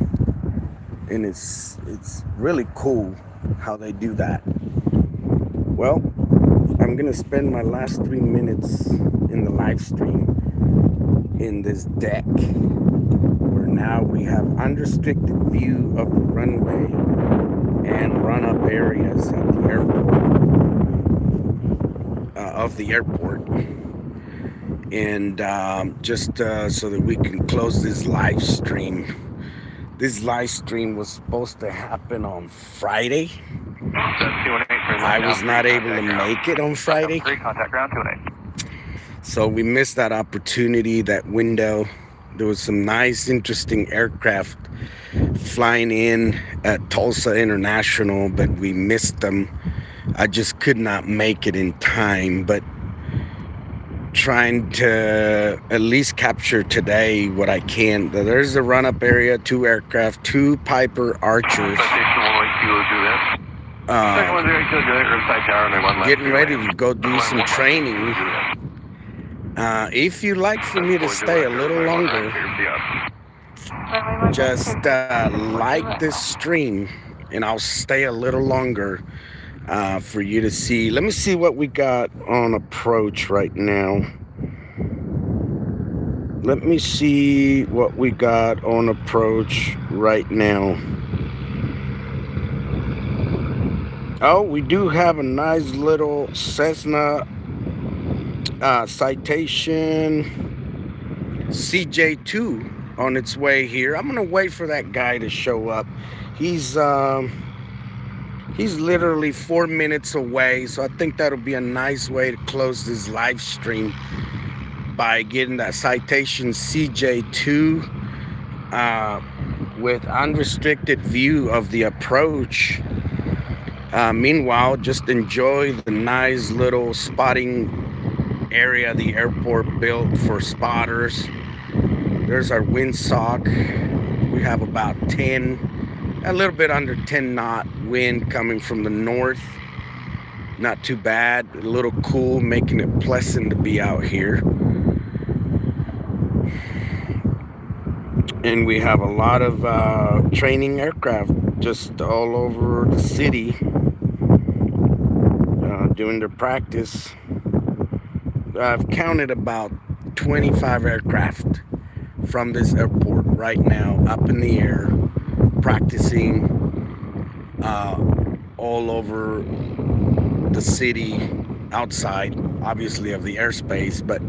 S1: And it's really cool how they do that. Well, I'm gonna spend my last 3 minutes in the live stream in this deck, where now we have unrestricted view of the runway and run-up areas at the airport, and just so that we can close this live stream. This live stream was supposed to happen on Friday. I was not able to make it on Friday, so we missed that opportunity, that window. There was some nice, interesting aircraft flying in at Tulsa International, but we missed them. I just could not make it in time, but trying to at least capture today what I can. There's the run-up area, 2 aircraft, 2 Piper Archers, getting ready to go do some training. If you'd like for me to stay a little longer, just like this stream, and I'll stay a little longer for you to see. Let me see what we got on approach right now. Let me see what we got on approach right now. Oh, we do have a nice little Cessna Citation CJ2 on its way here. I'm gonna wait for that guy to show up. He's literally 4 minutes away, so I think that'll be a nice way to close this live stream, by getting that Citation CJ2 with unrestricted view of the approach. Meanwhile, just enjoy the nice little spotting area the airport built for spotters. There's our windsock. We have about 10, a little bit under 10 knot wind coming from the north. Not too bad, a little cool, making it pleasant to be out here. And we have a lot of training aircraft just all over the city doing their practice. I've counted about 25 aircraft from this airport right now up in the air, practicing all over the city, outside obviously of the airspace, but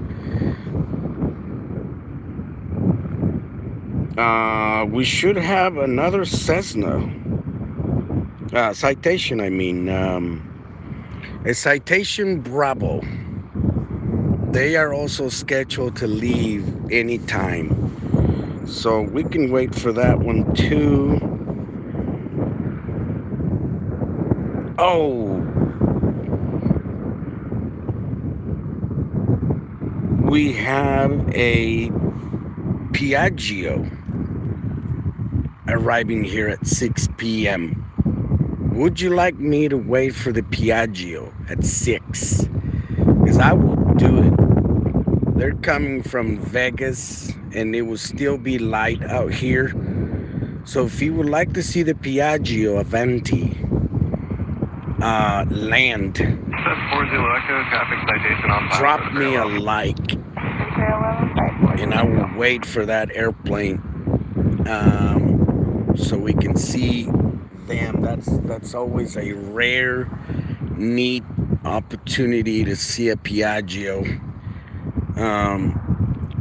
S1: we should have another Cessna Citation, I mean a Citation Bravo. They are also scheduled to leave anytime, so we can wait for that one too. Oh, we have a Piaggio arriving here at 6 p.m. Would you like me to wait for the Piaggio at 6? Because I will do it. They're coming from Vegas, and it will still be light out here. So if you would like to see the Piaggio Avanti land, drop me a like, and I will wait for that airplane so we can see them. That's always a rare, neat opportunity to see a Piaggio.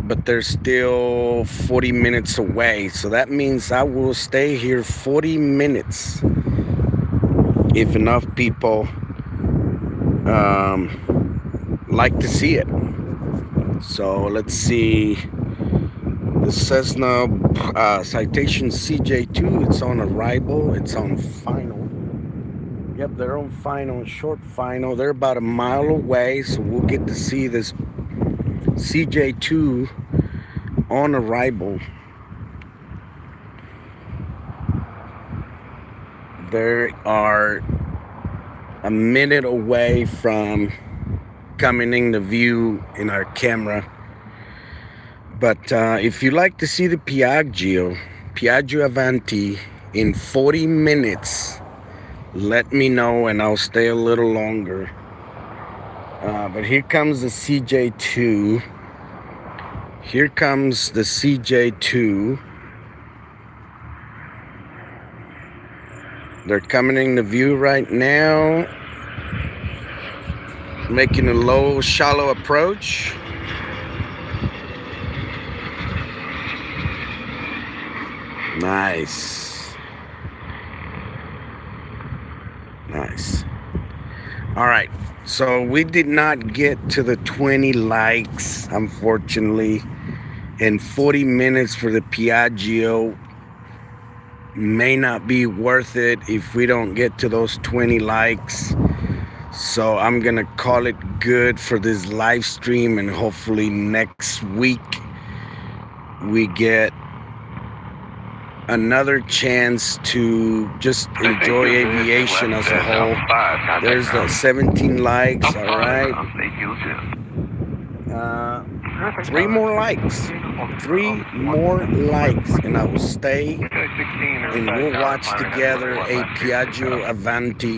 S1: But they're still 40 minutes away, so that means I will stay here 40 minutes if enough people like to see it. So let's see, the Cessna Citation CJ2, it's on arrival, it's on final. Yep, they're on final, short final. They're about a mile away, so we'll get to see this CJ2 on arrival. They are a minute away from coming into view in our camera. But if you like to see the Piaggio Avanti in 40 minutes, let me know and I'll stay a little longer. But here comes the CJ2. Here comes the CJ2. They're coming into view right now, making a low, shallow approach. Nice. Nice. All right. So we did not get to the 20 likes, unfortunately. And 40 minutes for the Piaggio may not be worth it if we don't get to those 20 likes. So I'm going to call it good for this live stream, and hopefully next week we get another chance to just enjoy aviation as a whole. There's the 17 likes, all right. 3 more likes. 3 more likes, and I will stay and we'll watch together a Piaggio Avanti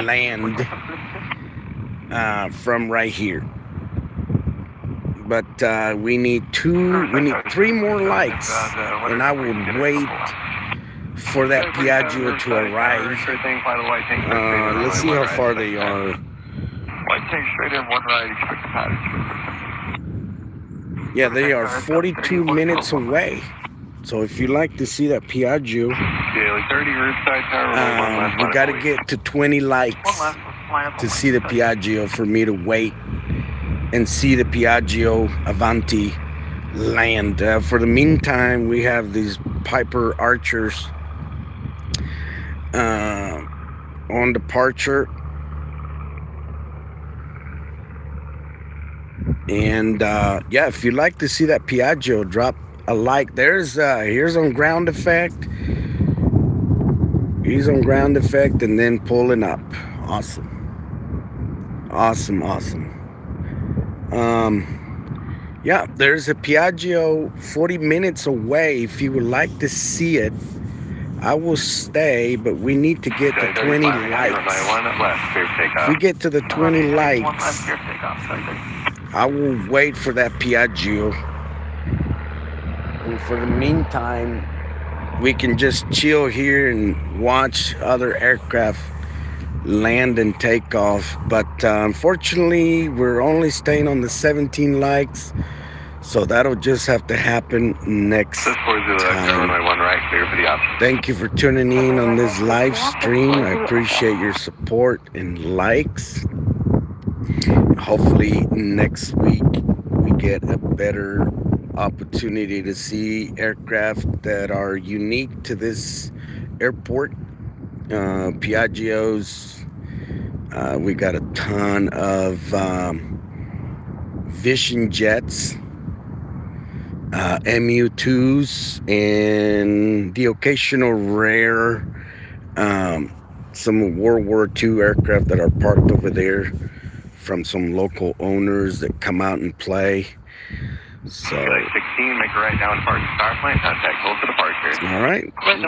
S1: land from right here. But we need 3 more likes, and I will wait for that Piaggio to arrive. Let's see how far they are. Yeah, they are 42 minutes away. So if you like to see that Piaggio, we got to get to 20 likes to see the Piaggio for me to wait and see the Piaggio Avanti land. For the meantime, we have these Piper Archers on departure. And yeah, if you'd like to see that Piaggio, drop a like. Here's on ground effect. He's on ground effect and then pulling up. Awesome. Yeah, there's a Piaggio 40 minutes away. If you would like to see it, I will stay, but we need to get to 20 likes. If we get to the 20 likes, I will wait for that Piaggio. And for the meantime, we can just chill here and watch other aircraft land and take off. But unfortunately, we're only staying on the 17 likes. So that'll just have to happen next time. Thank you for tuning in on this live stream. I appreciate your support and likes. Hopefully next week we get a better opportunity to see aircraft that are unique to this airport. Piaggios. We got a ton of Vision jets. MU-2s and the occasional rare some World War II aircraft that are parked over there from some local owners that come out and play. So
S4: 16, make a right down to park power plant, contact Tulsa departure.
S1: all right,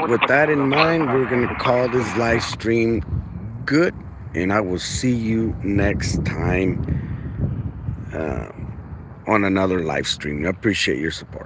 S1: with that in mind, we're going to call this live stream good, and I will see you next time on another live stream. I appreciate your support.